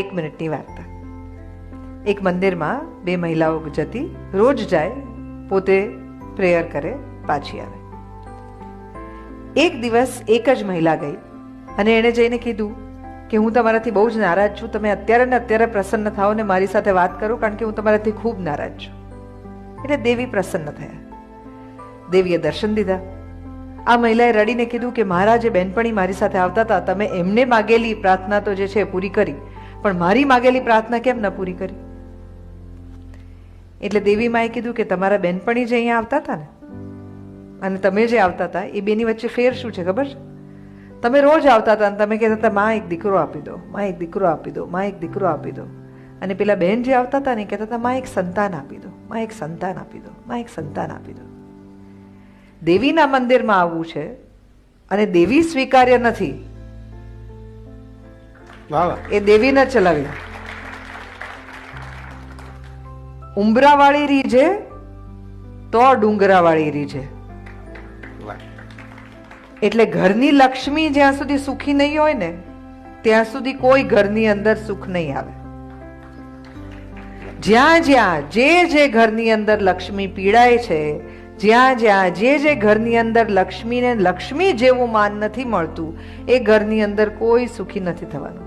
એક મિનિટની વાર્તા. એક મંદિરમાં બે મહિલાઓ જતી, રોજ જાય, પોતે પ્રેયર કરે, પાછી આવે. એક દિવસ એક જ મહિલા ગઈ અને એણે જઈને કીધું કે હું તમારાથી બહુ જ નારાજ છું, તમે અત્યારે ને અત્યારે પ્રસન્ન થાઓ ને મારી સાથે વાત કરો, કારણ કે હું તમારાથી ખૂબ નારાજ છું. એટલે દેવી પ્રસન્ન થયા. દેવીએ દર્શન દીધા. આ મહિલાએ રડીને કીધું કે મારા જે બહેનપણી મારી સાથે આવતા હતા, તમે એમને માગેલી પ્રાર્થના તો જે છે પૂરી કરી, પણ મારી માગેલી પ્રાર્થના કેમ ન પૂરી કરી? એટલે દેવી માએ કીધું કે તમારા બહેનપણી જે અહીંયા આવતા હતા ને અને તમે જે આવતા હતા, એ બેની વચ્ચે ફેર શું છે ખબર છે? તમે રોજ આવતા હતા અને તમે કહેતા હતા માં એક દીકરો આપી દો, માં એક દીકરો આપી દો, માં એક દીકરો આપી દો. અને પેલા બહેન જે આવતા હતા ને કહેતા હતા માં એક સંતાન આપી દો, માં એક સંતાન આપી દો, માં એક સંતાન આપી દો. દેવીના મંદિરમાં આવવું છે અને દેવી સ્વીકાર્ય નથી, એ દેવીને ચલાવી. ઉંબરાવાળી રીજે તો ડુંગરાવાળી રીજે. એટલે ઘરની લક્ષ્મી જ્યાં સુધી સુખી નહીં હોય ને ત્યાં સુધી કોઈ ઘરની અંદર સુખ નહીં આવે. જ્યાં જ્યાં જે ઘરની અંદર લક્ષ્મી પીડાય છે, જ્યાં જ્યાં જે ઘરની અંદર લક્ષ્મીને લક્ષ્મી જેવું માન નથી મળતું, એ ઘરની અંદર કોઈ સુખી નથી થવાનું.